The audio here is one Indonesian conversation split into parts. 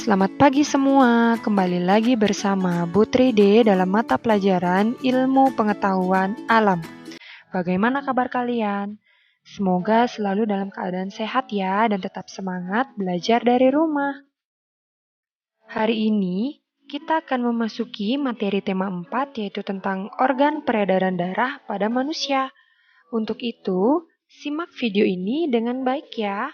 Selamat pagi semua, kembali lagi bersama Bu Tride dalam mata pelajaran Ilmu Pengetahuan Alam. Bagaimana kabar kalian? Semoga selalu dalam keadaan sehat ya dan tetap semangat belajar dari rumah. Hari ini kita akan memasuki materi tema 4 yaitu tentang organ peredaran darah pada manusia. Untuk itu, simak video ini dengan baik ya.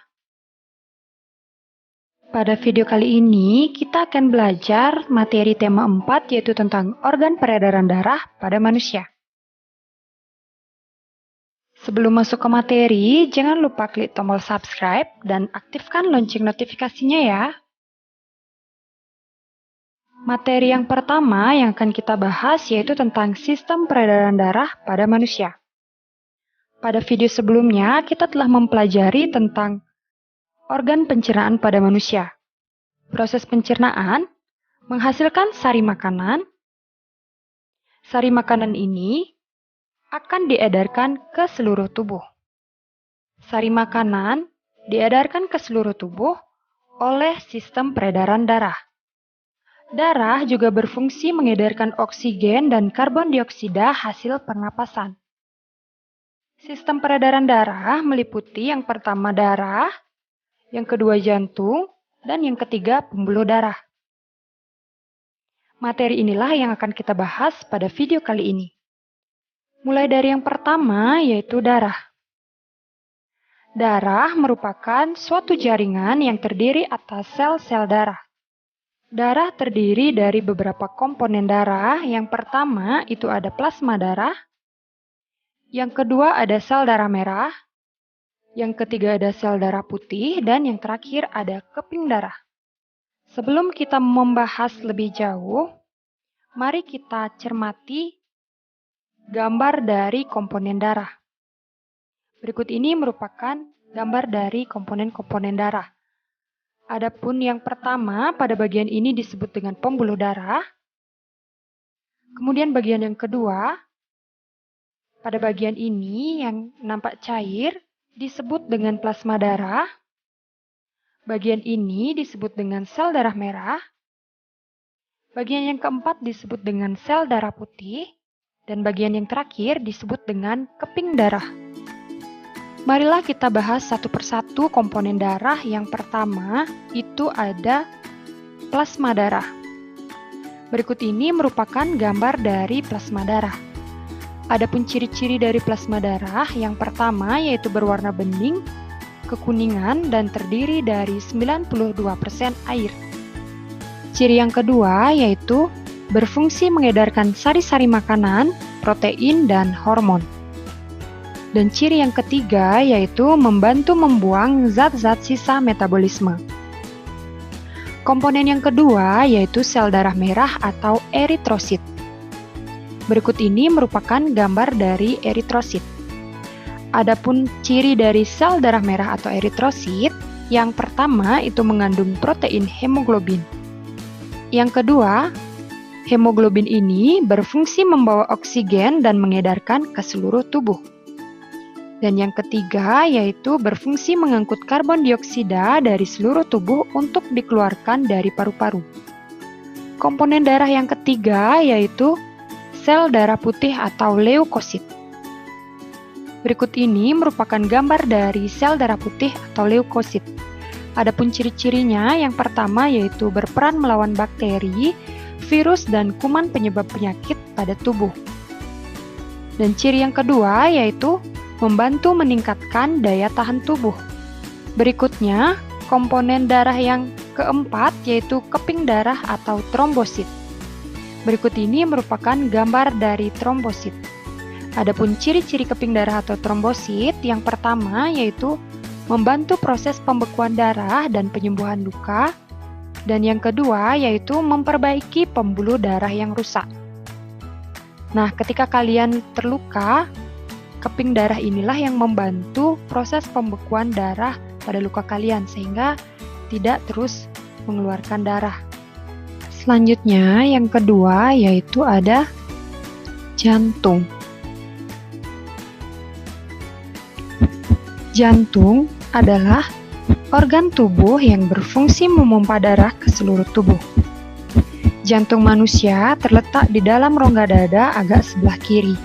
Pada video kali ini, kita akan belajar materi tema 4 yaitu tentang organ peredaran darah pada manusia. Sebelum masuk ke materi, jangan lupa klik tombol subscribe dan aktifkan lonceng notifikasinya ya. Materi yang pertama yang akan kita bahas yaitu tentang sistem peredaran darah pada manusia. Pada video sebelumnya, kita telah mempelajari tentang organ pencernaan pada manusia. Proses pencernaan menghasilkan sari makanan. Sari makanan ini akan diedarkan ke seluruh tubuh. Sari makanan diedarkan ke seluruh tubuh oleh sistem peredaran darah. Darah juga berfungsi mengedarkan oksigen dan karbon dioksida hasil pernapasan. Sistem peredaran darah meliputi yang pertama darah, yang kedua jantung, dan yang ketiga pembuluh darah. Materi inilah yang akan kita bahas pada video kali ini. Mulai dari yang pertama yaitu darah. Darah merupakan suatu jaringan yang terdiri atas sel-sel darah. Darah terdiri dari beberapa komponen darah. Yang pertama itu ada plasma darah. Yang kedua ada sel darah merah. Yang ketiga ada sel darah putih. Dan yang terakhir ada keping darah. Sebelum kita membahas lebih jauh, mari kita cermati gambar dari komponen darah. Berikut ini merupakan gambar dari komponen-komponen darah. Adapun yang pertama, pada bagian ini disebut dengan pembuluh darah. Kemudian bagian yang kedua, pada bagian ini yang nampak cair, disebut dengan plasma darah. Bagian ini disebut dengan sel darah merah. Bagian yang keempat disebut dengan sel darah putih. Dan bagian yang terakhir disebut dengan keping darah. Marilah kita bahas satu persatu komponen darah. Yang pertama itu ada plasma darah. Berikut ini merupakan gambar dari plasma darah. Adapun ciri-ciri dari plasma darah yang pertama yaitu berwarna bening, kekuningan, dan terdiri dari 92% air. Ciri yang kedua yaitu berfungsi mengedarkan sari-sari makanan, protein, dan hormon. Dan ciri yang ketiga yaitu membantu membuang zat-zat sisa metabolisme. Komponen yang kedua yaitu sel darah merah atau eritrosit. Berikut ini merupakan gambar dari eritrosit. Adapun ciri dari sel darah merah atau eritrosit, yang pertama itu mengandung protein hemoglobin. Yang kedua, hemoglobin ini berfungsi membawa oksigen dan mengedarkan ke seluruh tubuh. Dan yang ketiga yaitu berfungsi mengangkut karbon dioksida dari seluruh tubuh untuk dikeluarkan dari paru-paru. Komponen darah yang ketiga yaitu sel darah putih atau leukosit. Berikut ini merupakan gambar dari sel darah putih atau leukosit. Adapun ciri-cirinya yang pertama yaitu berperan melawan bakteri, virus, dan kuman penyebab penyakit pada tubuh. Dan ciri yang kedua yaitu membantu meningkatkan daya tahan tubuh. Berikutnya, komponen darah yang keempat yaitu keping darah atau trombosit. Berikut ini merupakan gambar dari trombosit. Adapun ciri-ciri keping darah atau trombosit yang pertama yaitu membantu proses pembekuan darah dan penyembuhan luka. Dan yang kedua yaitu memperbaiki pembuluh darah yang rusak. Nah, ketika kalian terluka, keping darah inilah yang membantu proses pembekuan darah pada luka kalian sehingga tidak terus mengeluarkan darah. Selanjutnya, yang kedua yaitu ada jantung. Jantung adalah organ tubuh yang berfungsi memompa darah ke seluruh tubuh. Jantung manusia terletak di dalam rongga dada agak sebelah kiri.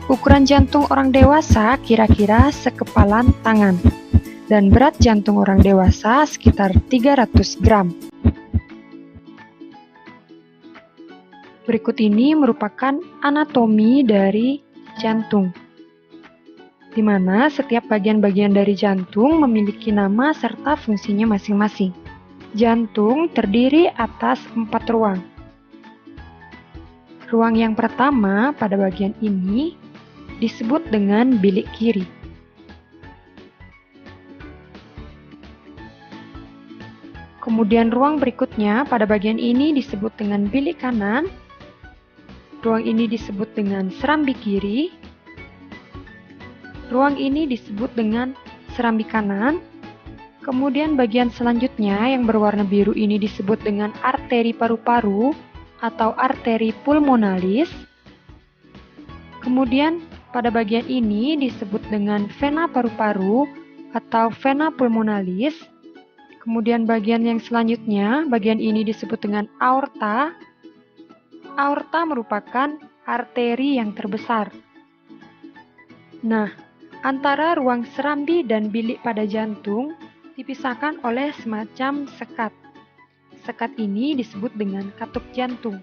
Ukuran jantung orang dewasa kira-kira sekepalan tangan, dan berat jantung orang dewasa sekitar 300 gram. Berikut ini merupakan anatomi dari jantung, di mana setiap bagian-bagian dari jantung memiliki nama serta fungsinya masing-masing. Jantung terdiri atas 4 ruang. Ruang yang pertama pada bagian ini disebut dengan bilik kiri. Kemudian ruang berikutnya pada bagian ini disebut dengan bilik kanan. Ruang ini disebut dengan serambi kiri. Ruang ini disebut dengan serambi kanan. Kemudian bagian selanjutnya yang berwarna biru ini disebut dengan arteri paru-paru atau arteri pulmonalis. Kemudian pada bagian ini disebut dengan vena paru-paru atau vena pulmonalis. Kemudian bagian yang selanjutnya, bagian ini disebut dengan aorta. Aorta merupakan arteri yang terbesar. Nah, antara ruang serambi dan bilik pada jantung dipisahkan oleh semacam sekat. Sekat ini disebut dengan katup jantung.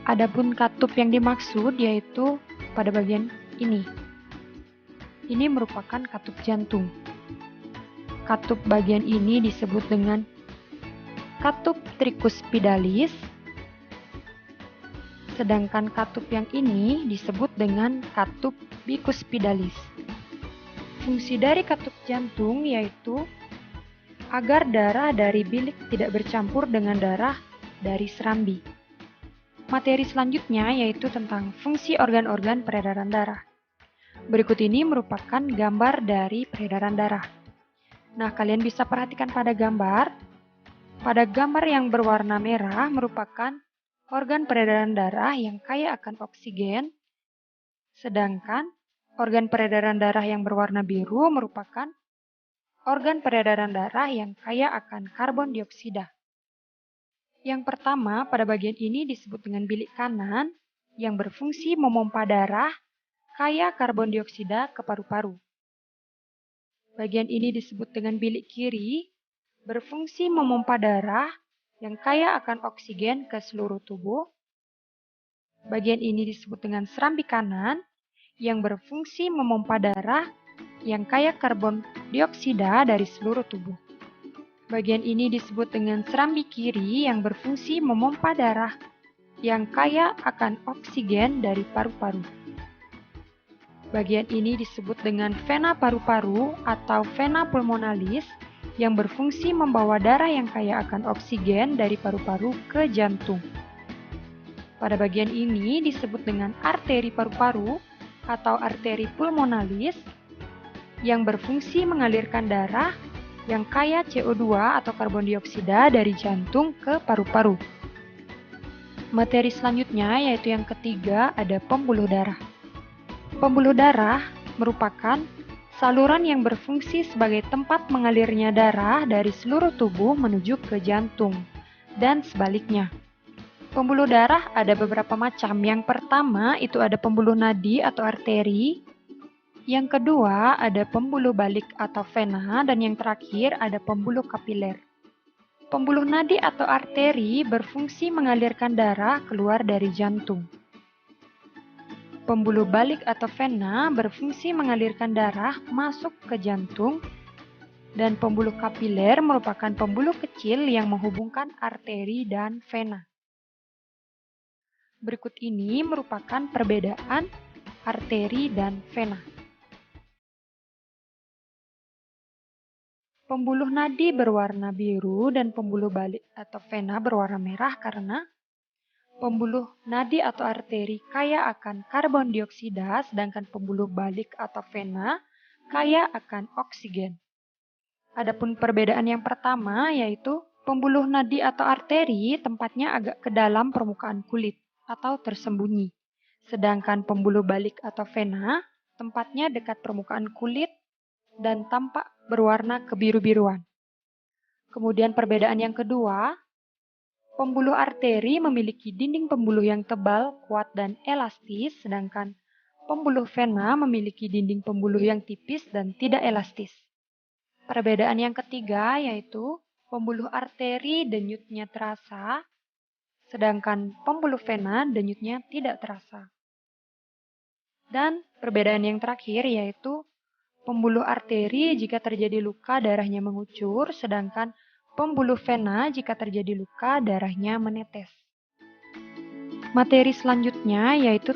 Adapun katup yang dimaksud yaitu pada bagian ini. Ini merupakan katup jantung. Katup bagian ini disebut dengan katup tricuspidalis. Sedangkan katup yang ini disebut dengan katup bicuspidalis. Fungsi dari katup jantung yaitu agar darah dari bilik tidak bercampur dengan darah dari serambi. Materi selanjutnya yaitu tentang fungsi organ-organ peredaran darah. Berikut ini merupakan gambar dari peredaran darah. Nah, kalian bisa perhatikan pada gambar. Pada gambar yang berwarna merah merupakan organ peredaran darah yang kaya akan oksigen, sedangkan organ peredaran darah yang berwarna biru merupakan organ peredaran darah yang kaya akan karbon dioksida. Yang pertama, pada bagian ini disebut dengan bilik kanan yang berfungsi memompa darah kaya karbon dioksida ke paru-paru. Bagian ini disebut dengan bilik kiri, berfungsi memompa darah yang kaya akan oksigen ke seluruh tubuh. Bagian ini disebut dengan serambi kanan yang berfungsi memompa darah yang kaya karbon dioksida dari seluruh tubuh. Bagian ini disebut dengan serambi kiri yang berfungsi memompa darah yang kaya akan oksigen dari paru-paru. Bagian ini disebut dengan vena paru-paru atau vena pulmonalis yang berfungsi membawa darah yang kaya akan oksigen dari paru-paru ke jantung. Pada bagian ini disebut dengan arteri paru-paru atau arteri pulmonalis yang berfungsi mengalirkan darah yang kaya CO2 atau karbon dioksida dari jantung ke paru-paru. Materi selanjutnya yaitu yang ketiga ada pembuluh darah. Pembuluh darah merupakan saluran yang berfungsi sebagai tempat mengalirnya darah dari seluruh tubuh menuju ke jantung, dan sebaliknya. Pembuluh darah ada beberapa macam. Yang pertama itu ada pembuluh nadi atau arteri. Yang kedua ada pembuluh balik atau vena, dan yang terakhir ada pembuluh kapiler. Pembuluh nadi atau arteri berfungsi mengalirkan darah keluar dari jantung. Pembuluh balik atau vena berfungsi mengalirkan darah masuk ke jantung, dan pembuluh kapiler merupakan pembuluh kecil yang menghubungkan arteri dan vena. Berikut ini merupakan perbedaan arteri dan vena. Pembuluh nadi berwarna biru dan pembuluh balik atau vena berwarna merah karena pembuluh nadi atau arteri kaya akan karbon dioksida, sedangkan pembuluh balik atau vena kaya akan oksigen. Adapun perbedaan yang pertama yaitu pembuluh nadi atau arteri tempatnya agak ke dalam permukaan kulit atau tersembunyi. Sedangkan pembuluh balik atau vena tempatnya dekat permukaan kulit dan tampak berwarna kebiru-biruan. Kemudian perbedaan yang kedua, pembuluh arteri memiliki dinding pembuluh yang tebal, kuat, dan elastis, sedangkan pembuluh vena memiliki dinding pembuluh yang tipis dan tidak elastis. Perbedaan yang ketiga yaitu pembuluh arteri denyutnya terasa, sedangkan pembuluh vena denyutnya tidak terasa. Dan perbedaan yang terakhir yaitu pembuluh arteri jika terjadi luka darahnya mengucur, sedangkan pembuluh vena jika terjadi luka darahnya menetes. Materi selanjutnya yaitu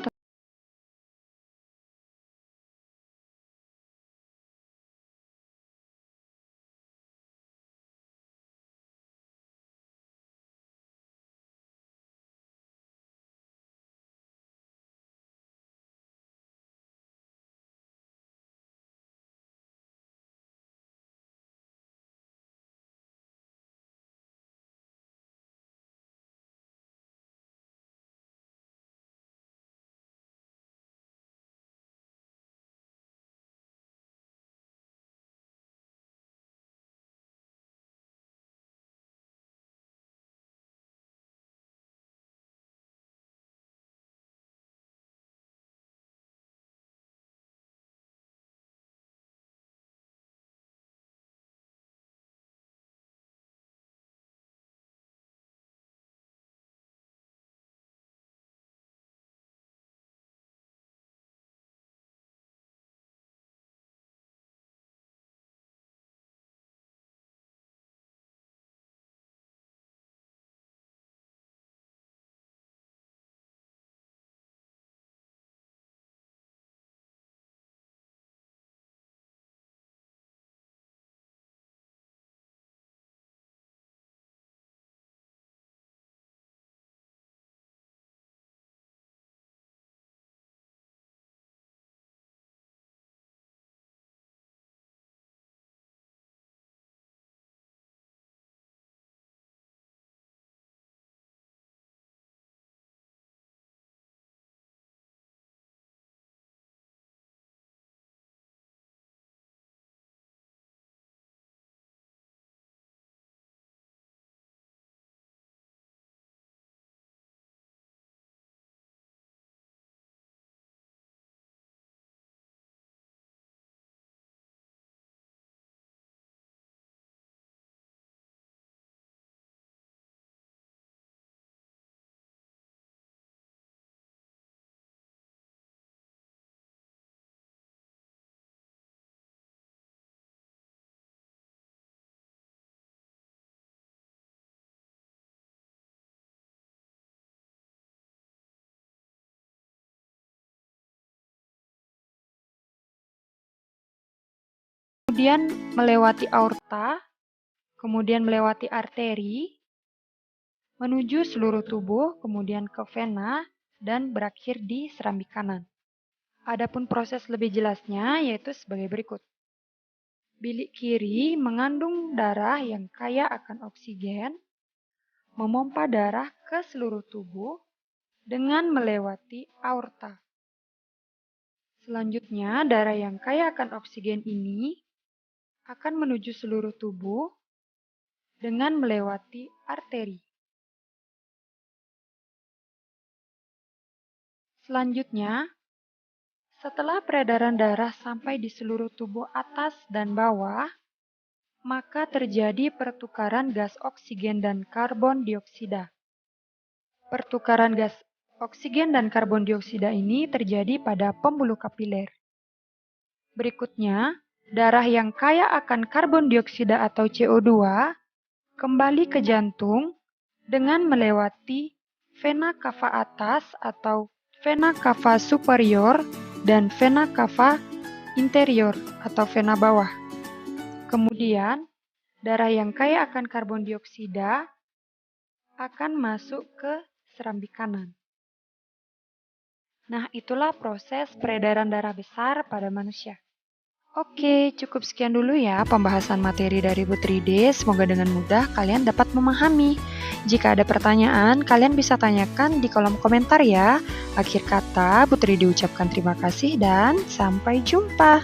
kemudian melewati aorta, kemudian melewati arteri, menuju seluruh tubuh, kemudian ke vena, dan berakhir di serambi kanan. Adapun proses lebih jelasnya yaitu sebagai berikut. Bilik kiri mengandung darah yang kaya akan oksigen, memompa darah ke seluruh tubuh dengan melewati aorta. Selanjutnya, darah yang kaya akan oksigen ini akan menuju seluruh tubuh dengan melewati arteri. Selanjutnya, setelah peredaran darah sampai di seluruh tubuh atas dan bawah, maka terjadi pertukaran gas oksigen dan karbon dioksida. Pertukaran gas oksigen dan karbon dioksida ini terjadi pada pembuluh kapiler. Berikutnya, darah yang kaya akan karbon dioksida atau CO2 kembali ke jantung dengan melewati vena cava atas atau vena cava superior dan vena cava interior atau vena bawah. Kemudian, darah yang kaya akan karbon dioksida akan masuk ke serambi kanan. Nah, itulah proses peredaran darah besar pada manusia. Oke, cukup sekian dulu ya pembahasan materi dari Putri D. Semoga dengan mudah kalian dapat memahami. Jika ada pertanyaan, kalian bisa tanyakan di kolom komentar ya. Akhir kata, Putri D ucapkan terima kasih dan sampai jumpa.